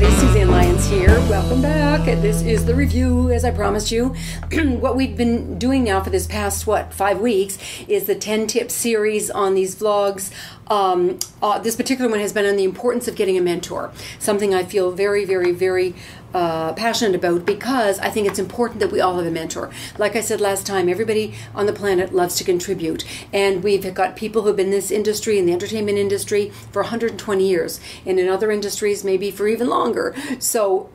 everybody, Suzanne Lyons here. Welcome back. This is the review, as I promised you. What we've been doing now for this past, 5 weeks, is the 10 tip series on these vlogs. This particular one has been on the importance of getting a mentor, something I feel very, very, very passionate about, because I think it's important that we all have a mentor. Like I said last time, everybody on the planet loves to contribute, and we've got people who've been in this industry, in the entertainment industry, for 120 years, and in other industries maybe for even longer. So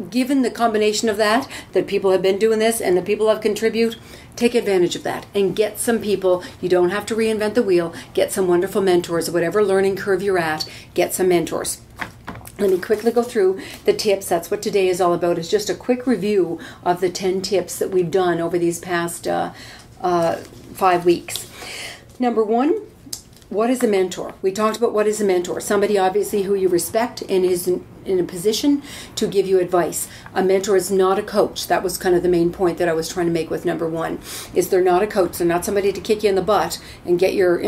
given the combination of that people have been doing this and the people have contribute, take advantage of that and get some people. You don't have to reinvent the wheel. Get some wonderful mentors. Whatever learning curve you're at, get some mentors. Let me quickly go through the tips. That's what today is all about. It's just a quick review of the 10 tips that we've done over these past 5 weeks. Number 1, what is a mentor? We talked about what is a mentor. Somebody obviously who you respect and is in a position to give you advice. A mentor is not a coach. That was kind of the main point that I was trying to make with number 1, is they're not a coach. They're not somebody to kick you in the butt and get your,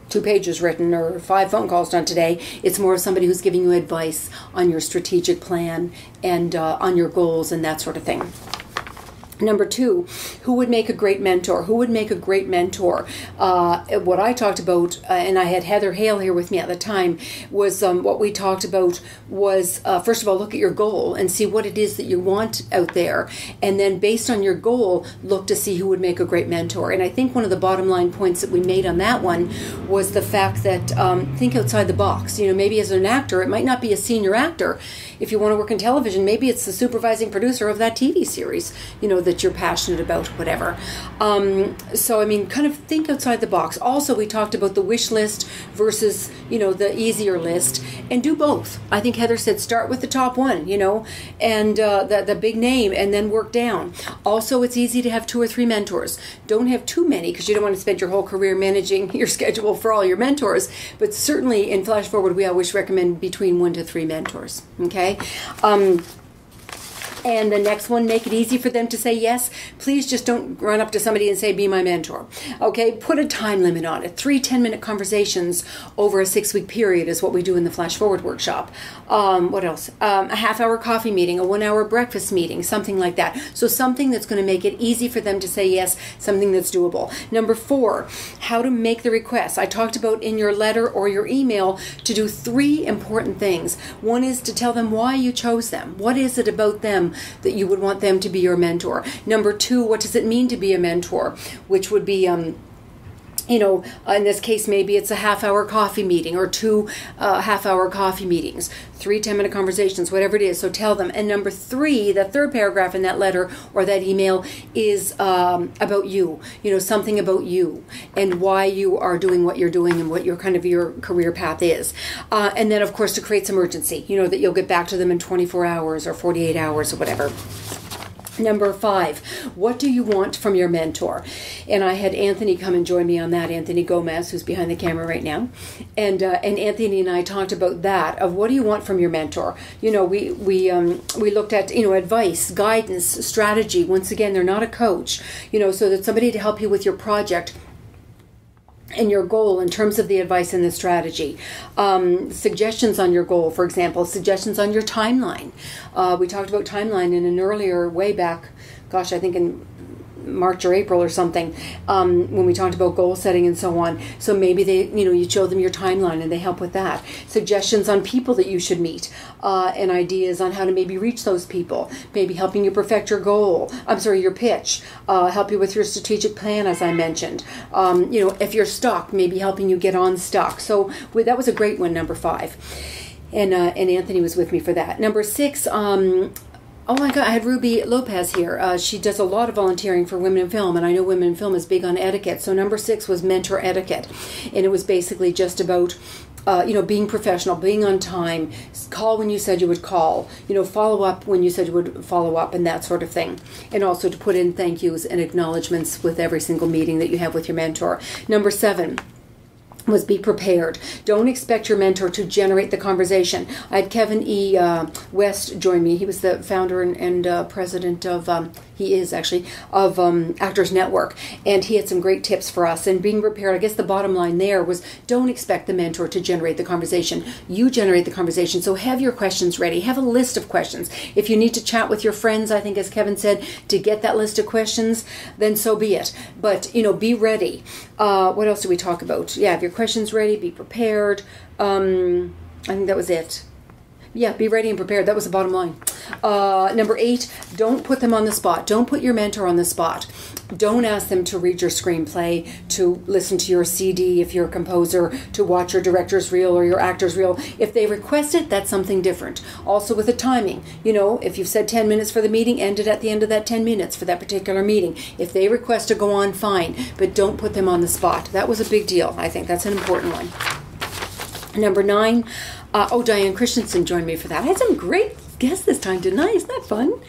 2 pages written or 5 phone calls done today. It's more of somebody who's giving you advice on your strategic plan and on your goals and that sort of thing. Number 2, who would make a great mentor? Who would make a great mentor? What I talked about, and I had Heather Hale here with me at the time, was what we talked about was, first of all, look at your goal and see what it is that you want out there. And then based on your goal, look to see who would make a great mentor. And I think one of the bottom line points that we made on that one was the fact that think outside the box. Maybe as an actor, it might not be a senior actor. If you want to work in television, maybe it's the supervising producer of that TV series, that you're passionate about, whatever. So, kind of think outside the box. Also, we talked about the wish list versus, the easier list, and do both. I think Heather said start with the top one, and the big name, and then work down. Also, it's easy to have 2 or 3 mentors. Don't have too many, because you don't want to spend your whole career managing your schedule for all your mentors, but certainly in Flash Forward, we always recommend between 1 to 3 mentors, okay? And the next one, make it easy for them to say yes. Please just don't run up to somebody and say, be my mentor. Okay, put a time limit on it. 3 10-minute conversations over a 6-week period is what we do in the Flash Forward workshop. What else? A half-hour coffee meeting, a 1-hour breakfast meeting, something like that. So something that's going to make it easy for them to say yes, something that's doable. Number 4, how to make the request. I talked about in your letter or your email to do 3 important things. One is to tell them why you chose them. What is it about them that you would want them to be your mentor? Number 2, what does it mean to be a mentor? Which would be, in this case, maybe it's a half-hour coffee meeting or 2 half-hour coffee meetings, 3 10-minute conversations, whatever it is. So tell them. And number 3, the 3rd paragraph in that letter or that email is about you, something about you and why you are doing what you're doing and what your career path is. And then, of course, to create some urgency, that you'll get back to them in 24 hours or 48 hours or whatever. Number 5, what do you want from your mentor? And I had Anthony come and join me on that, Anthony Gomez, who's behind the camera right now. And Anthony and I talked about that, of what do you want from your mentor? We looked at, advice, guidance, strategy. Once again, they're not a coach, so that somebody to help you with your project and your goal in terms of the advice and the strategy. Suggestions on your goal, for example, suggestions on your timeline. We talked about timeline in an earlier, way back, I think in March or April or something, when we talked about goal setting and so on. So maybe they, you show them your timeline and they help with that. Suggestions on people that you should meet, and ideas on how to maybe reach those people. Maybe helping you perfect your goal. your pitch. Help you with your strategic plan, as I mentioned. If you're stuck, maybe helping you get unstuck. So that was a great one, number 5. And Anthony was with me for that. Number 6, oh my God, I had Ruby Lopez here. She does a lot of volunteering for Women in Film, and I know Women in Film is big on etiquette. So number 6 was mentor etiquette. And it was basically just about, being professional, being on time, call when you said you would call, follow up when you said you would follow up, and that sort of thing. And also to put in thank yous and acknowledgments with every single meeting that you have with your mentor. Number 7, was be prepared. Don't expect your mentor to generate the conversation. I had Kevin E. West join me. He was the founder and president of he is actually, of Actors Network, and he had some great tips for us. And being prepared, I guess the bottom line there was, don't expect the mentor to generate the conversation. You generate the conversation, so have your questions ready. Have a list of questions. If you need to chat with your friends, I think as Kevin said, to get that list of questions, then so be it. But, be ready. What else do we talk about? Yeah, have your questions ready, be prepared. I think that was it. Yeah, be ready and prepared. That was the bottom line. Number 8, don't put them on the spot. Don't put your mentor on the spot. Don't ask them to read your screenplay, to listen to your CD if you're a composer, to watch your director's reel or your actor's reel. If they request it, that's something different. Also with the timing. If you've said 10 minutes for the meeting, end it at the end of that 10 minutes for that particular meeting. If they request to go on, fine. But don't put them on the spot. That was a big deal. I think that's an important one. Number 9, Diane Christensen joined me for that. I had some great guests this time, didn't I? Isn't that fun?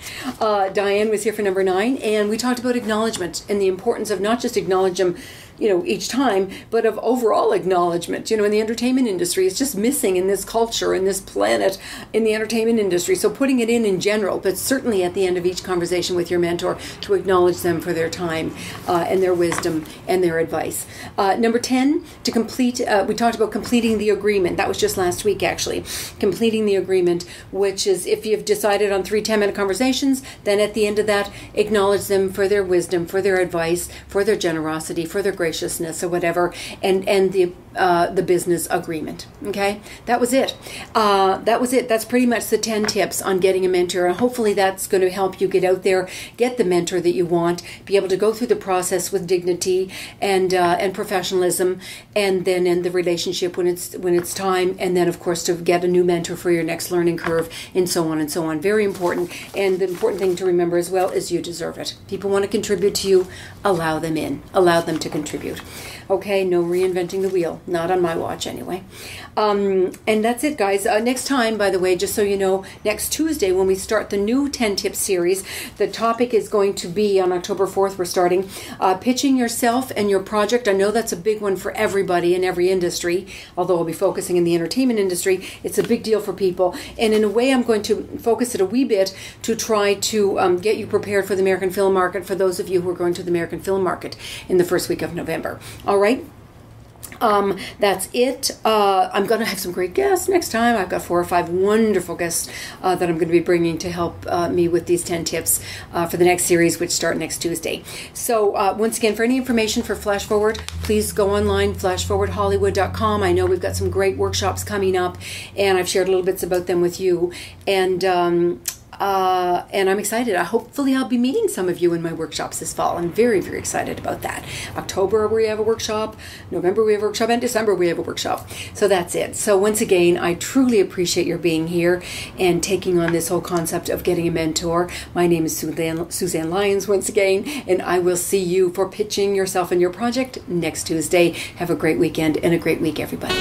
Diane was here for number 9, and we talked about acknowledgement and the importance of not just acknowledge them, each time, but of overall acknowledgement. In the entertainment industry, it's just missing in this culture, in this planet, in the entertainment industry. So putting it in general, but certainly at the end of each conversation with your mentor, to acknowledge them for their time and their wisdom and their advice. Number 10, to complete, we talked about completing the agreement. That was just last week, actually. Completing the agreement, which is if you've decided on 3 10-minute conversations, then at the end of that, acknowledge them for their wisdom, for their advice, for their generosity, for their graciousness or whatever, and the business agreement. Okay, that was it. That's pretty much the 10 tips on getting a mentor, and hopefully that's going to help you get out there, get the mentor that you want, be able to go through the process with dignity and professionalism, and then end the relationship when it's time, and then of course to get a new mentor for your next learning curve, and so on and so on. Very important. And the important thing to remember as well is you deserve it. People want to contribute to you, allow them in, allow them to contribute. Okay, no reinventing the wheel. Not on my watch anyway. And that's it, guys. Next time, by the way, just so you know, next Tuesday when we start the new 10 Tips series, the topic is going to be on October 4th, we're starting, pitching yourself and your project. I know that's a big one for everybody in every industry, although I'll be focusing in the entertainment industry. It's a big deal for people. And in a way, I'm going to focus it a wee bit to try to get you prepared for the American film market, for those of you who are going to the American film market in the first week of November. All right. That's it. I'm going to have some great guests next time. I've got 4 or 5 wonderful guests that I'm going to be bringing to help me with these 10 tips for the next series, which start next Tuesday. So once again, for any information for Flash Forward, please go online, flashforwardhollywood.com. I know we've got some great workshops coming up, and I've shared little bits about them with you. And I'm excited. Hopefully I'll be meeting some of you in my workshops this fall. I'm very, very excited about that. October we have a workshop, November we have a workshop, and December we have a workshop. So that's it. So once again, I truly appreciate your being here and taking on this whole concept of getting a mentor. My name is Suzanne Lyons once again, and I will see you for pitching yourself and your project next Tuesday. Have a great weekend and a great week, everybody.